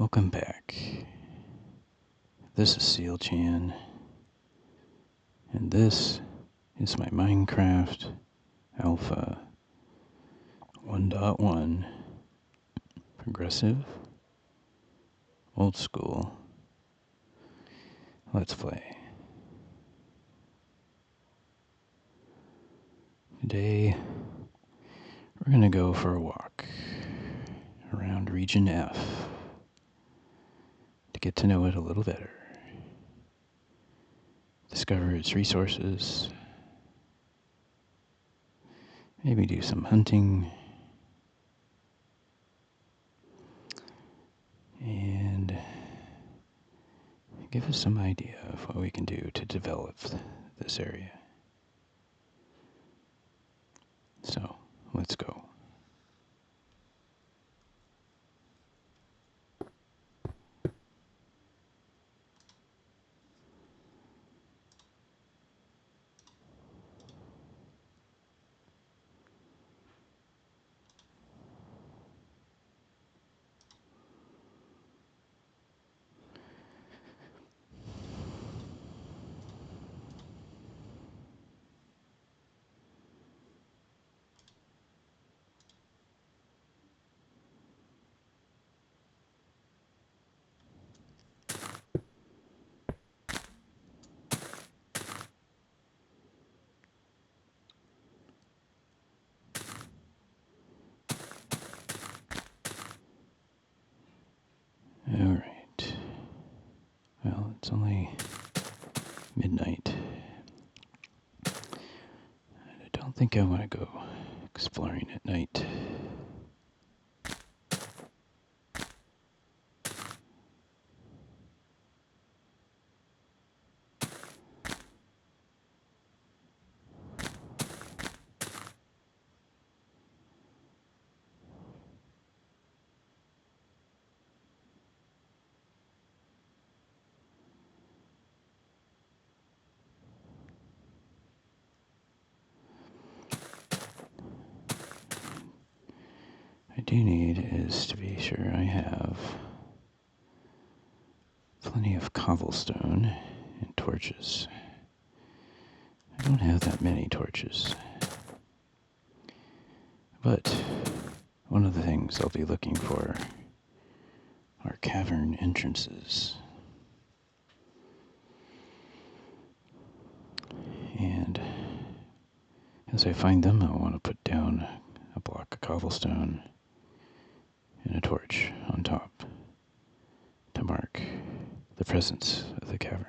Welcome back. This is Sealchan, and this is my Minecraft Alpha 1.1 progressive, old school Let's Play. Today, we're going to go for a walk around Region F to get to know it a little better. Discover its resources, maybe do some hunting, and give us some idea of what we can do to develop this area. So, let's go. Alright. Well, it's only midnight. I don't think I want to go exploring at night. I do need is to be sure I have plenty of cobblestone and torches. I don't have that many torches. But one of the things I'll be looking for are cavern entrances. And as I find them, I'll want to put down a block of cobblestone and a torch on top to mark the presence of the cavern.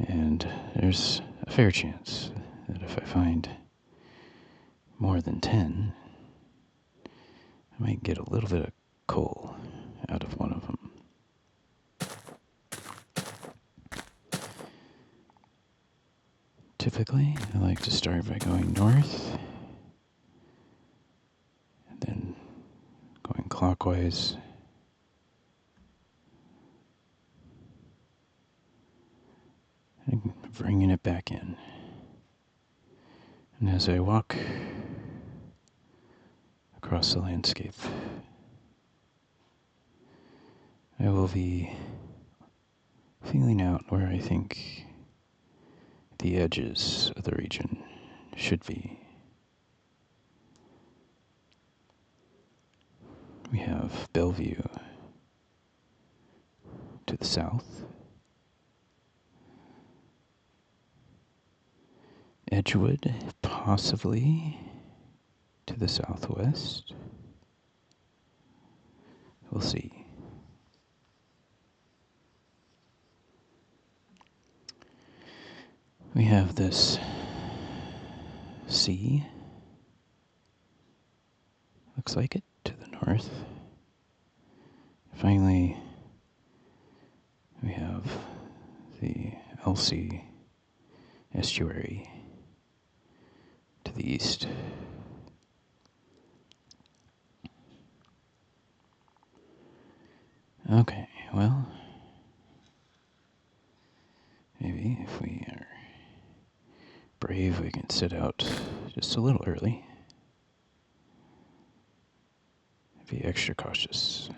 And there's a fair chance that if I find more than 10, I might get a little bit of coal out of one of them. Typically, I like to start by going north, and then going clockwise, and bringing it back in. And as I walk across the landscape, I will be feeling out where I think the edges of the region should be. We have Bellevue to the south, Edgewood possibly to the southwest. We'll see. We have this sea, looks like it, to the north. Finally, we have the LC estuary to the east. Okay, well, maybe if we are brave, we can sit out just a little early. Be extra cautious.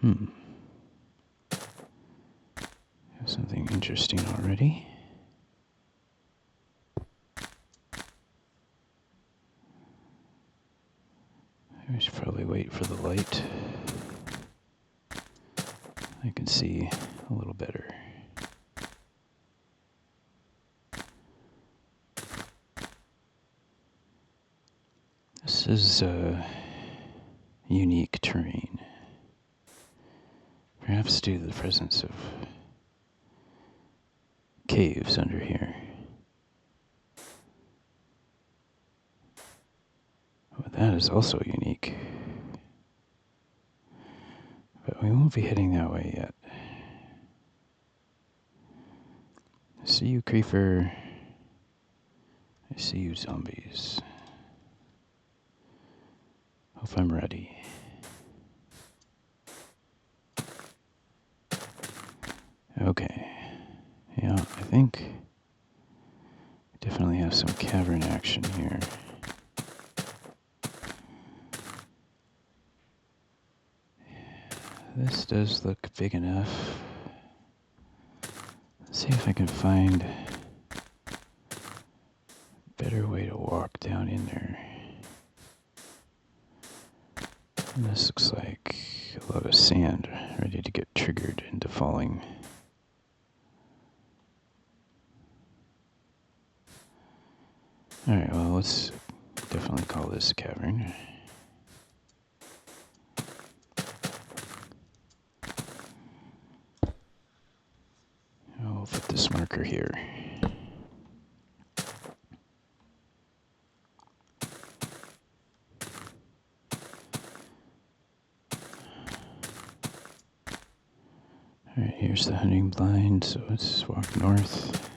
Have something interesting already. I should probably wait for the light. I can see a little better. This is unique terrain. Perhaps due to the presence of caves under here. But that is also unique. But we won't be heading that way yet. I see you, creeper. I see you, zombies. Hope I'm ready. Okay. Yeah, I think we definitely have some cavern action here. This does look big enough. Let's see if I can find a better way to walk down in there. And this looks like a lot of sand ready to get triggered into falling. Alright, well, let's definitely call this a cavern. I'll put this marker here. Alright, here's the hunting blind, so let's walk north.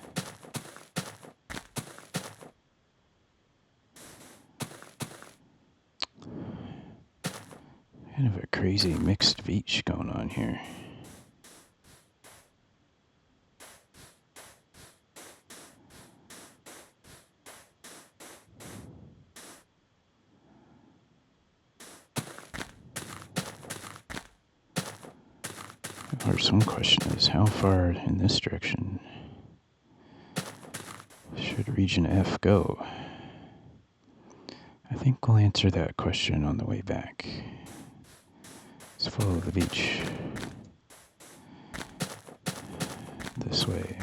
Kind of a crazy mixed beach going on here. Or some question is, how far in this direction should Region F go? I think we'll answer that question on the way back. Let's follow the beach this way.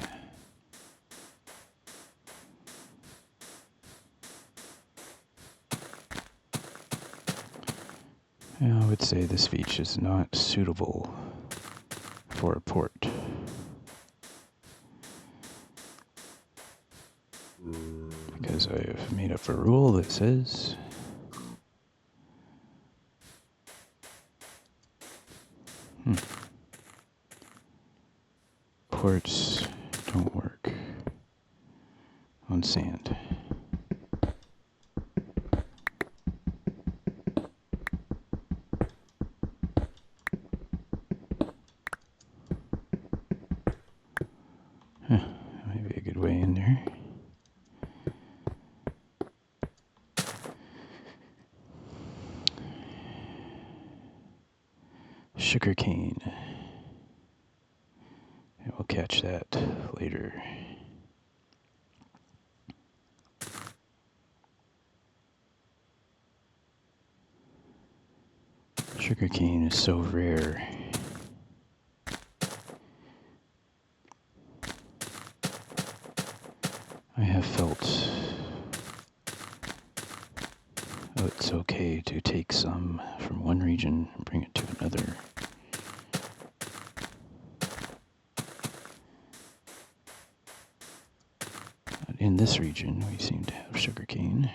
I would say this beach is not suitable for a port. Because I've made up a rule that says ports don't work on sand. Maybe a good way in there. Sugarcane. And we'll catch that later. Sugarcane is so rare. I have felt it's okay to take some from one region and bring it to another. But in this region, we seem to have sugarcane.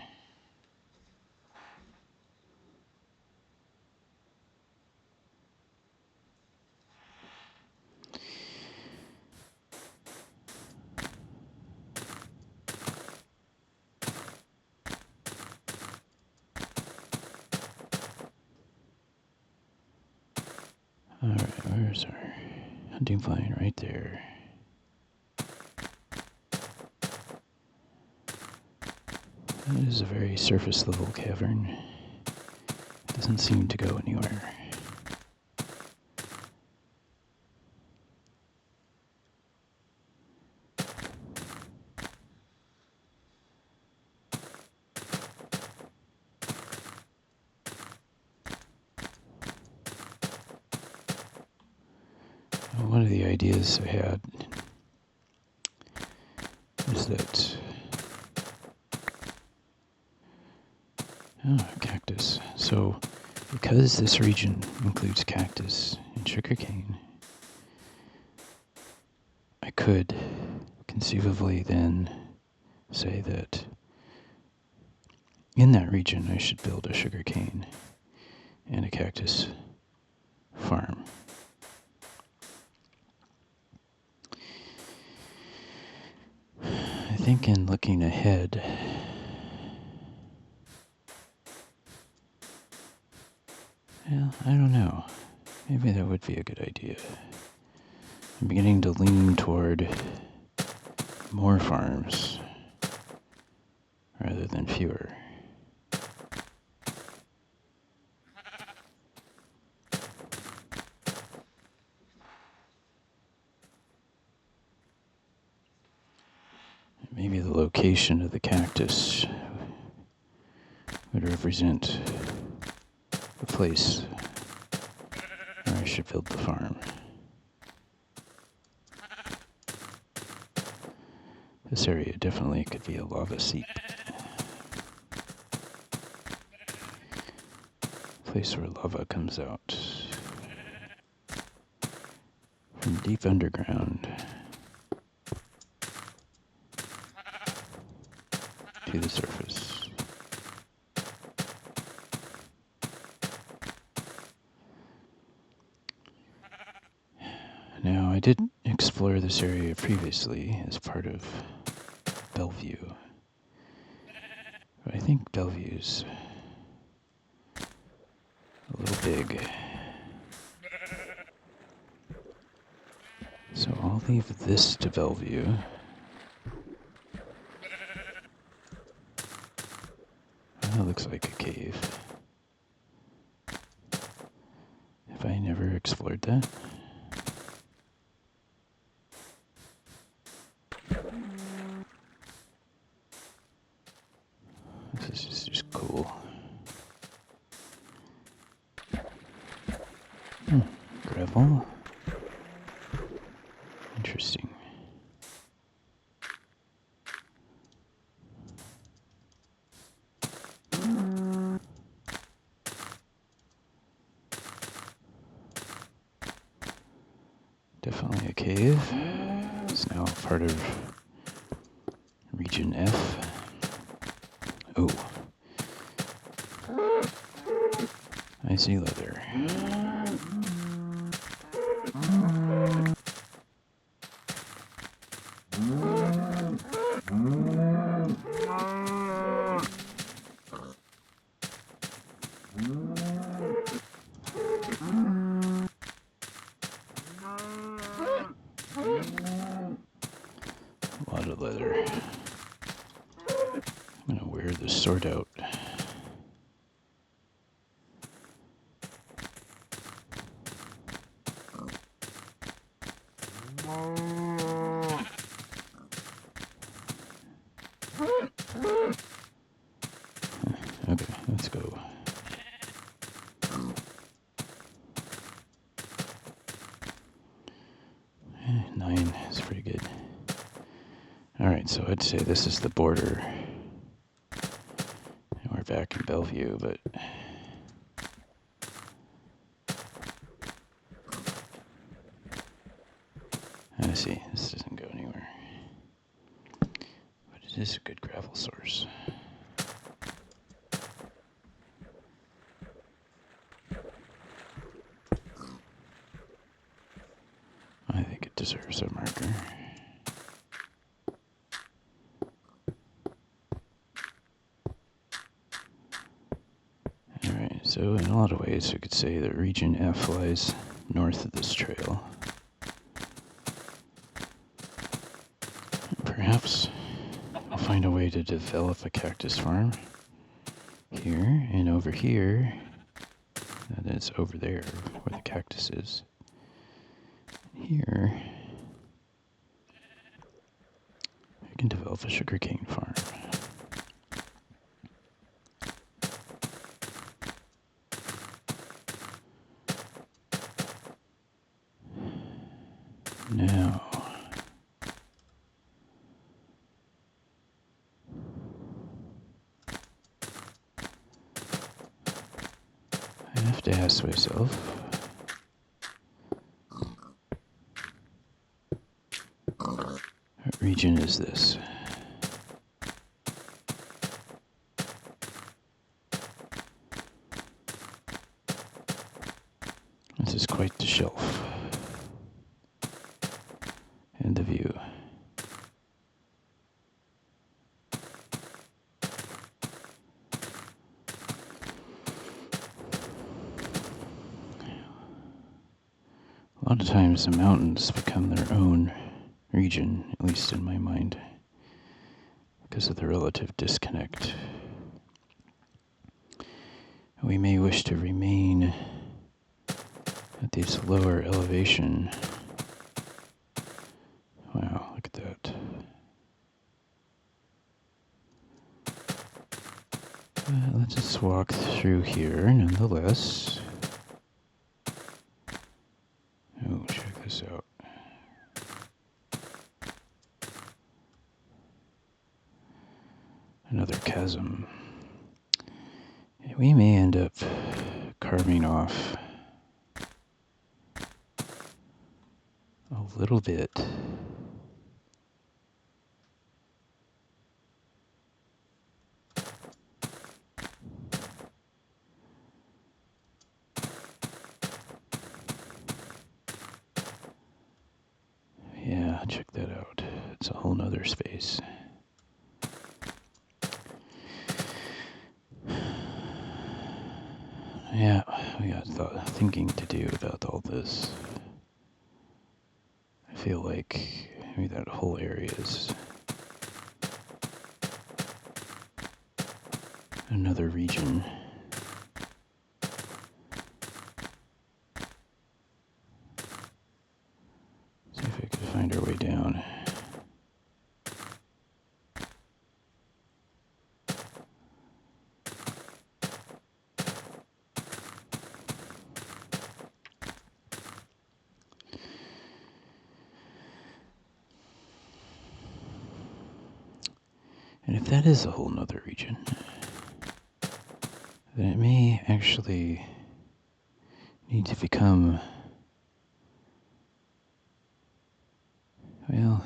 Alright, where's our hunting blind? Right there. It is a very surface level cavern. It doesn't seem to go anywhere. One of the ideas I had is that cactus. So, because this region includes cactus and sugarcane, I could conceivably then say that in that region I should build a sugarcane and a cactus farm. I think in looking ahead, well, I don't know. Maybe that would be a good idea. I'm beginning to lean toward more farms rather than fewer. Maybe the location of the cactus would represent the place where I should build the farm. This area definitely could be a lava seep. Place where lava comes out from deep underground to the surface. Now, I did explore this area previously as part of Bellevue, but I think Bellevue's a little big. So I'll leave this to Bellevue. That looks like a cave. Have I never explored that? This is just cool. Gravel. Interesting. Definitely a cave. It's now part of Region F. Oh. I see leather. A lot of leather. I'm gonna wear this sword out. Okay, let's go. Nine is pretty good. Alright, so I'd say this is the border. And we're back in Bellevue, but I see, this doesn't go anywhere. But it is a good gravel source. I think it deserves a marker. Alright, so in a lot of ways we could say that Region F lies north of this trail. Perhaps if find a way to develop a cactus farm here and over here. That is over there where the cactus is. Here, I can develop a sugarcane farm. Now, I have to ask myself, what region is this? This is quite the shelf and the view. A lot of times the mountains become their own region, at least in my mind, because of the relative disconnect. We may wish to remain at this lower elevation. Wow, look at that. Let's just walk through here nonetheless. Oh, check this out. Another chasm. We may end up carving off a little bit. Yeah, check that out. It's a whole nother space. Yeah, we got thinking to do about all this. I feel like maybe that whole area is another region. See if I could find our way down. And if that is a whole nother region, then it may actually need to become, well,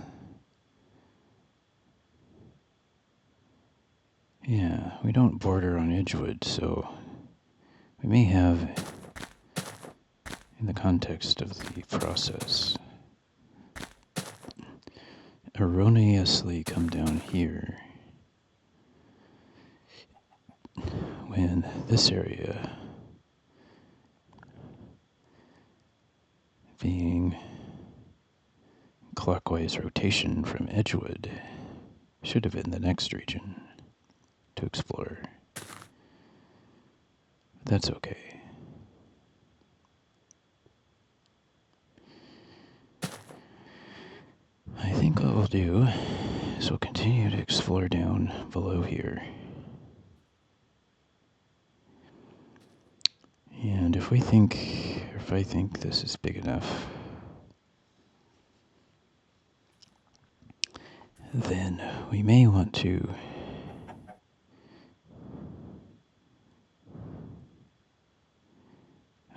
yeah, we don't border on Edgewood, so we may have, in the context of the process, erroneously come down here when this area, being clockwise rotation from Edgewood, should have been the next region to explore. But that's okay. I think what we'll do is we'll continue to explore down below here. And if I think this is big enough, then we may want to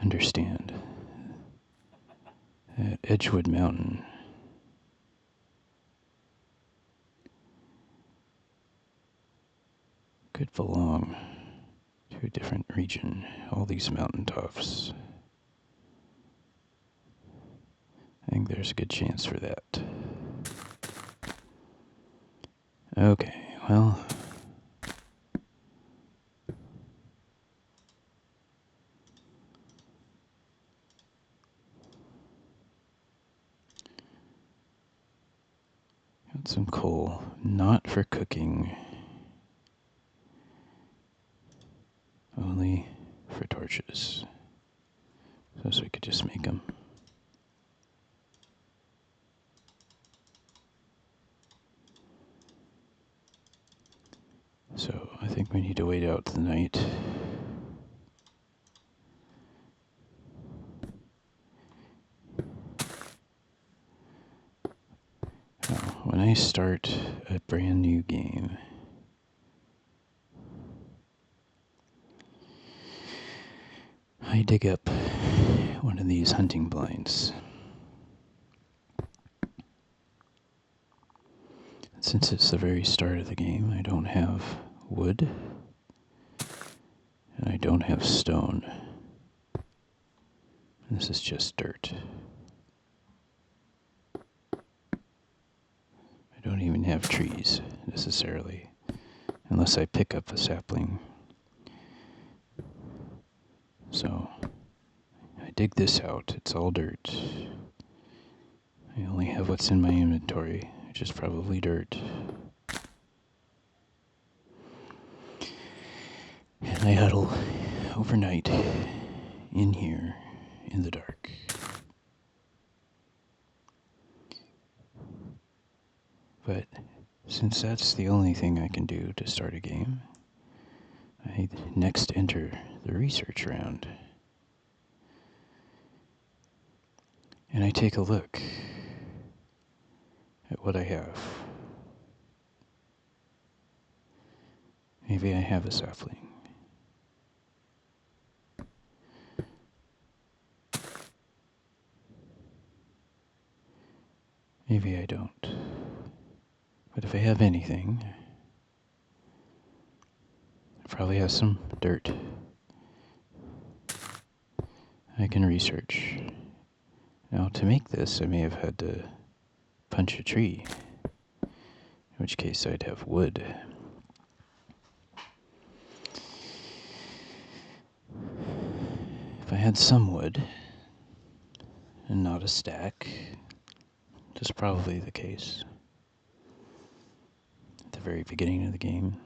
understand that Edgewood Mountain could belong to a different region. All these mountaintops. I think there's a good chance for that. Okay, well, Got some coal, not for cooking, only for torches. So we could just make them. So I think we need to wait out the night. When I start a brand new game, I dig up one of these hunting blinds. Since it's the very start of the game, I don't have wood, and I don't have stone. This is just dirt. I don't even have trees, necessarily, unless I pick up a sapling. So, I dig this out. It's all dirt. I only have what's in my inventory, which is probably dirt. And I huddle overnight in here in the dark. But since that's the only thing I can do to start a game, I next enter the research round. And I take a look at what I have. Maybe I have a sapling. Maybe I don't. But if I have anything, I probably have some dirt. I can research. Now, to make this, I may have had to punch a tree, in which case I'd have wood. If I had some wood, and not a stack, which is probably the case at the very beginning of the game,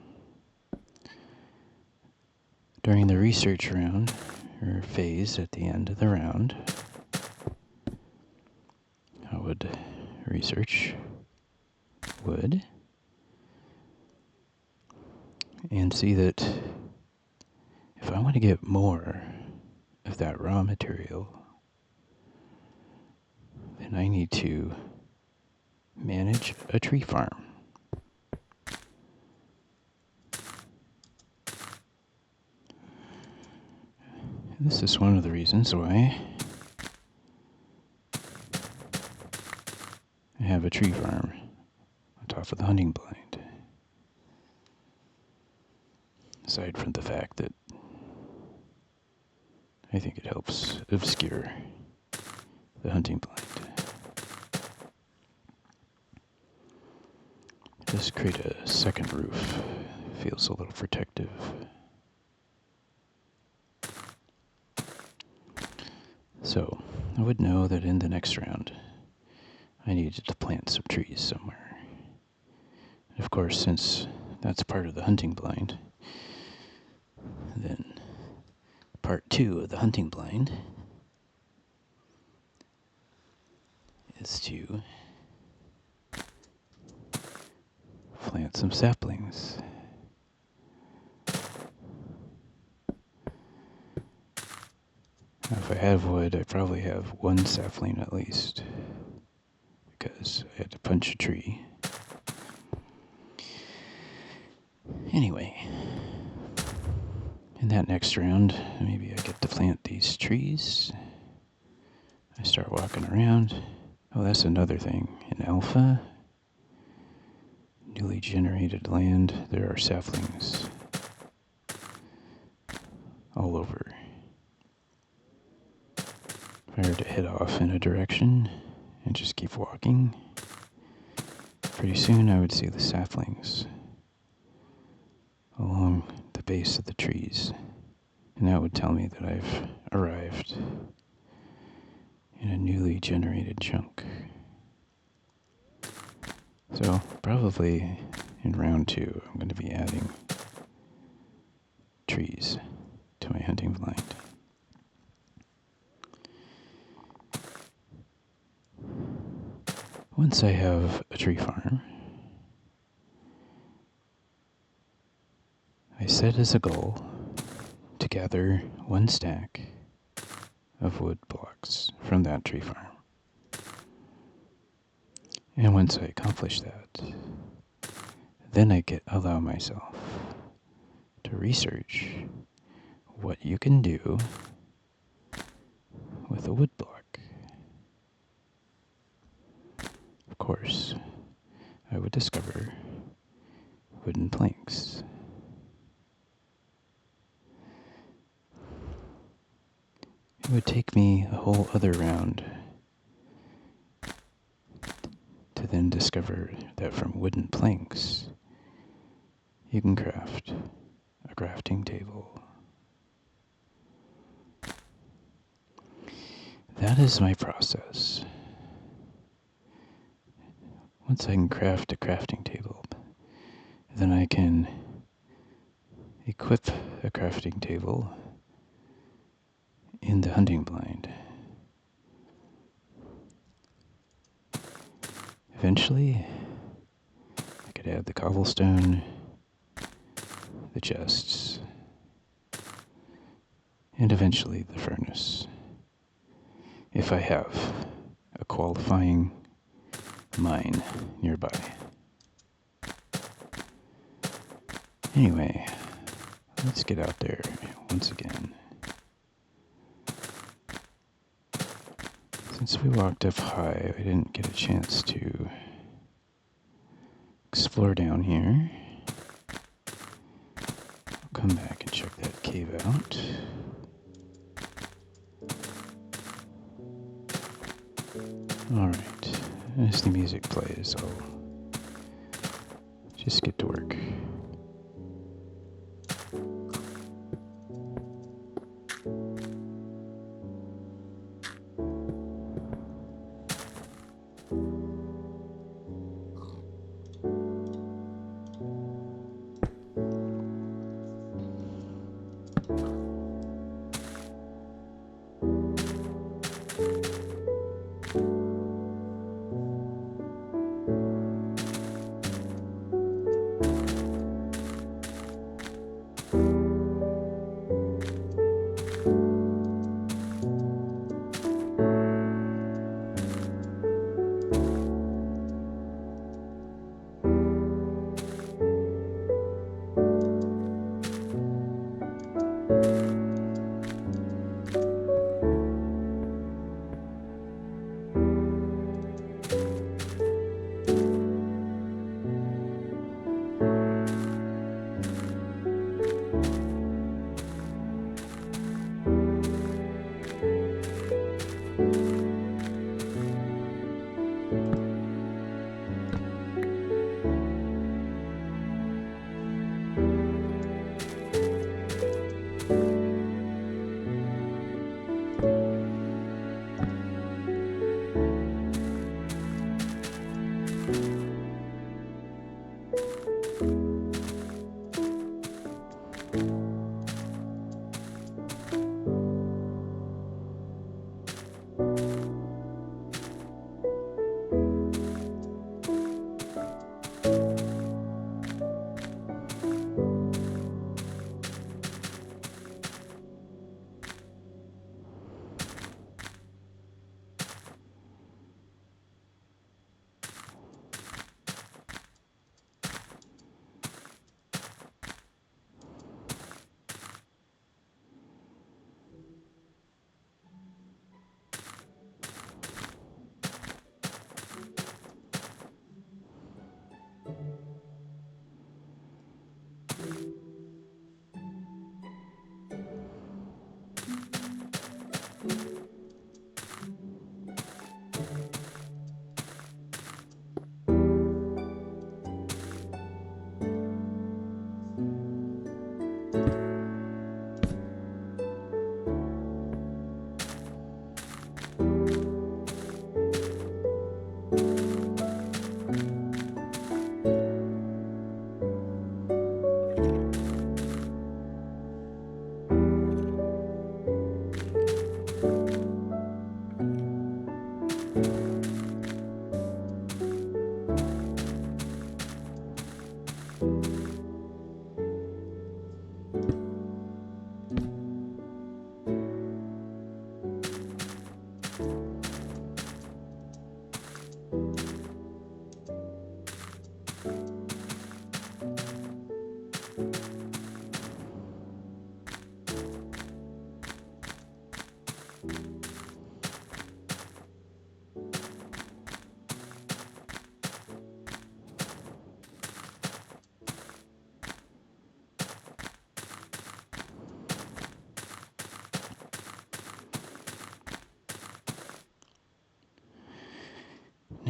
during the research round, or phase at the end of the round, I would research wood and see that if I want to get more of that raw material, then I need to manage a tree farm. This is one of the reasons why I have a tree farm on top of the hunting blind. Aside from the fact that I think it helps obscure the hunting blind. Just create a second roof. Feels a little protective. So, I would know that in the next round, I needed to plant some trees somewhere. And of course, since that's part of the hunting blind, then part 2 of the hunting blind is to plant some saplings. Now, if I have wood, I probably have one sapling at least, because I had to punch a tree. Anyway, in that next round, maybe I get to plant these trees. I start walking around. Oh, that's another thing. In Alpha, newly generated land, there are saplings all over. If I were to head off in a direction and just keep walking, pretty soon I would see the saplings along the base of the trees, and that would tell me that I've arrived in a newly generated chunk. So probably in round 2, I'm going to be adding trees to my hunting blind. Once I have a tree farm, I set as a goal to gather 1 stack of wood blocks from that tree farm. And once I accomplish that, then I allow myself to research what you can do with a wood block. Of course, I would discover wooden planks. It would take me a whole other round to then discover that from wooden planks, you can craft a crafting table. That is my process. Once I can craft a crafting table, then I can equip a crafting table in the hunting blind. Eventually, I could add the cobblestone, the chests, and eventually the furnace, if I have a qualifying mine nearby. Anyway, let's get out there once again. Since we walked up high, I didn't get a chance to explore down here. I'll come back and check that cave out. Alright, as the music plays, I'll just get to work.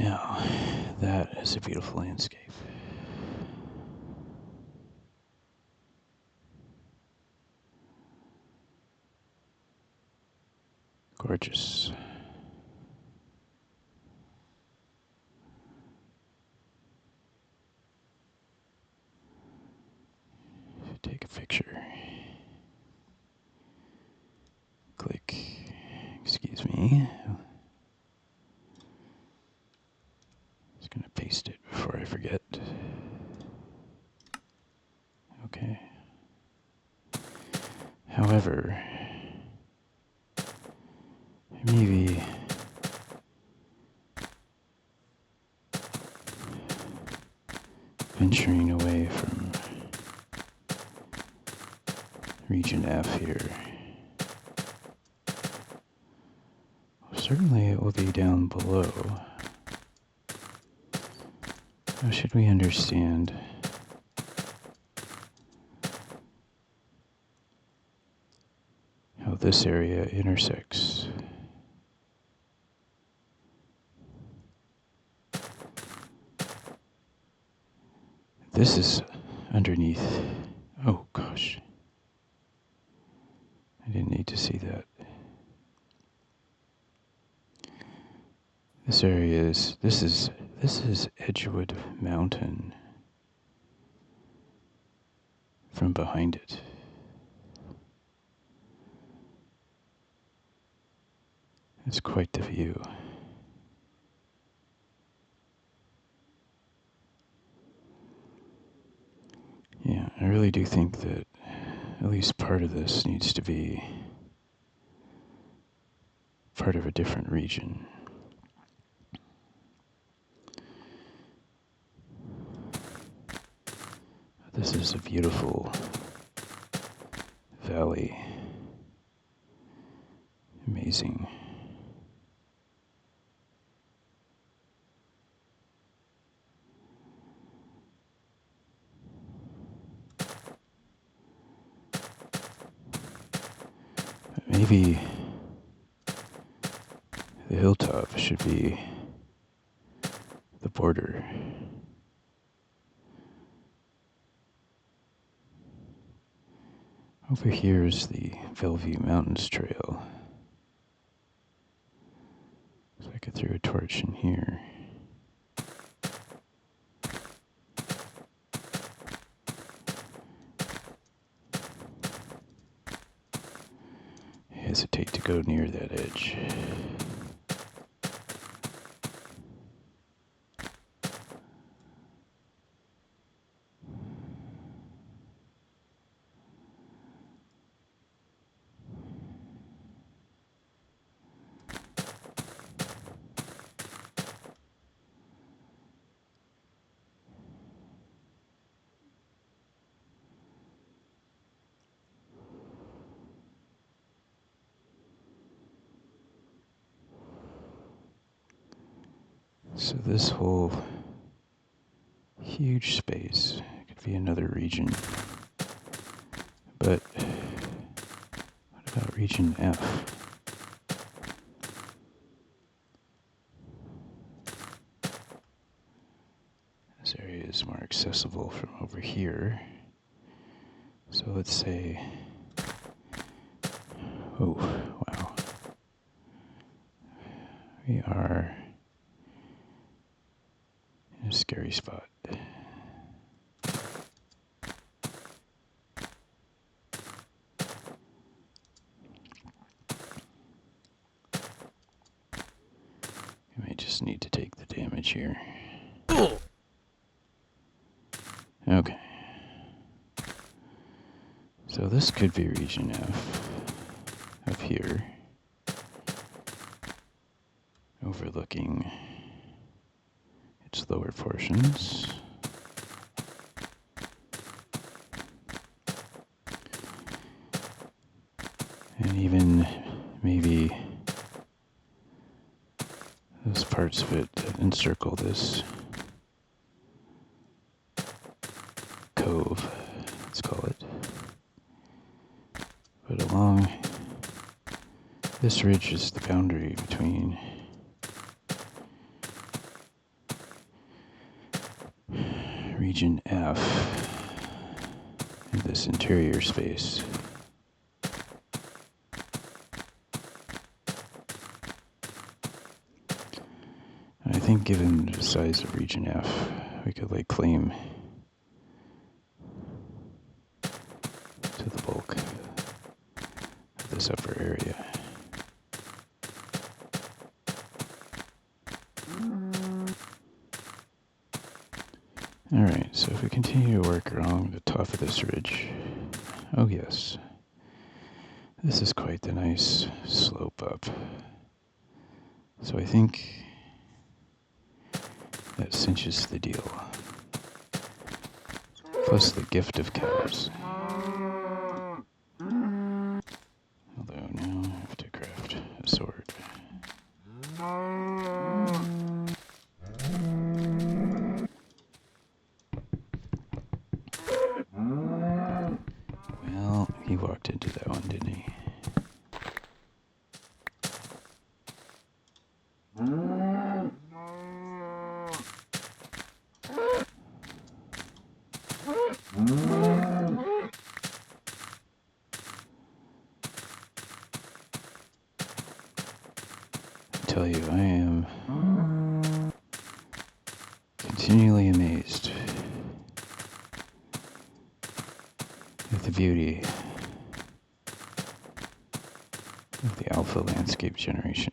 Now, that is a beautiful landscape. Gorgeous. Take a picture. Click. Excuse me. Just gonna paste it before I forget. Okay. However, maybe venturing away from region F here. Certainly it will be down below. How should we understand how this area intersects? This is underneath. Oh gosh. I didn't need to see that. This area is, this is Edgewood Mountain from behind it. It's quite the view. Yeah, I really do think that at least part of this needs to be part of a different region. This is a beautiful valley. Amazing. Maybe the hilltop should be the border. Over here is the Bellevue Mountains Trail. So I could throw a torch in here. I hesitate to go near that edge. So this whole huge space could be another region. But what about region F? This area is more accessible from over here. So let's say, oh, wow. We are in a scary spot. We may just need to take the damage here. Okay. So this could be region F up here, overlooking its lower portions. And even maybe those parts of it that encircle this cove, let's call it. But along this ridge is the boundary between region F in this interior space. And I think given the size of region F, we could lay claim to the bulk of this upper area. Alright, so if we continue to work along the top of this ridge, oh yes, this is quite the nice slope up. So I think that cinches the deal. Plus the gift of cows. Although now I have to craft a sword. Well, he walked into that one, didn't he? I tell you, I am continually amazed at the beauty of the alpha landscape generation.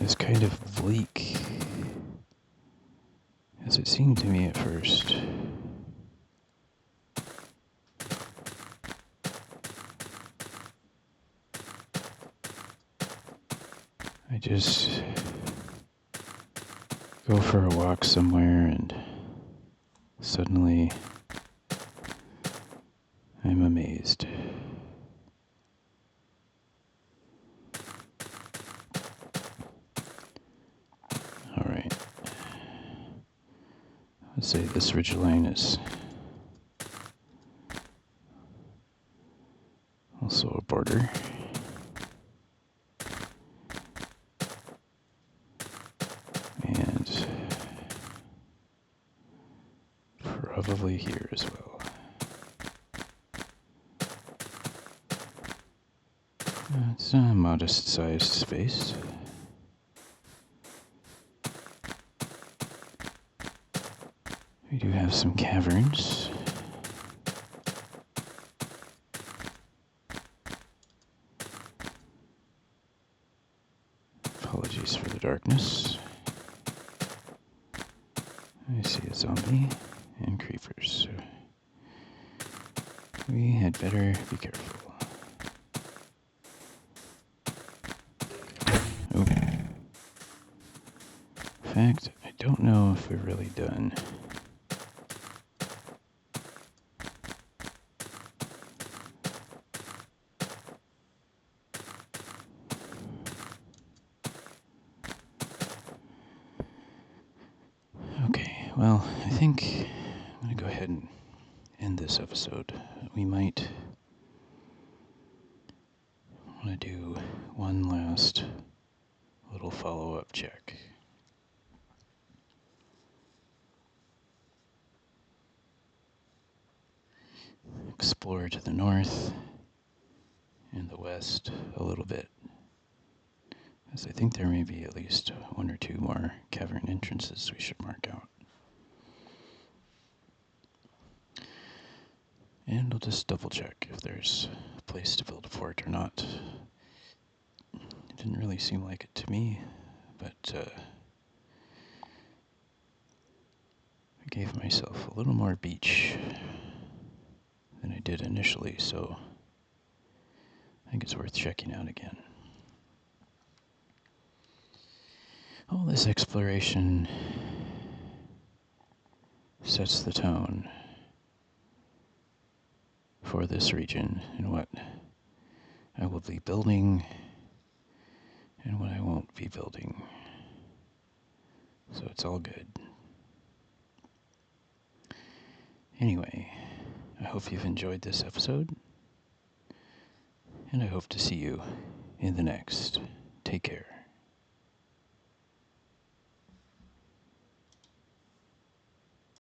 As kind of bleak as it seemed to me at first. I just go for a walk somewhere and suddenly I'm amazed. Alright. Let's say this ridgeline is also a border. And probably here as well. It's a modest-sized space. We do have some caverns. Apologies for the darkness. I see a zombie and creepers, so we had better be careful. Oh. In fact, I don't know if we're really done. Okay, well, I think I'm going to go ahead and end this episode. We might want to do one last little follow-up check. Explore to the north and the west a little bit, as I think there may be at least one or two more cavern entrances we should mark out. And we'll just double check if there's a place to build a fort or not. It didn't really seem like it to me, but I gave myself a little more beach than I did initially, so I think it's worth checking out again. All this exploration sets the tone for this region and what I will be building and what I won't be building. So it's all good. Anyway, I hope you've enjoyed this episode, and I hope to see you in the next. Take care.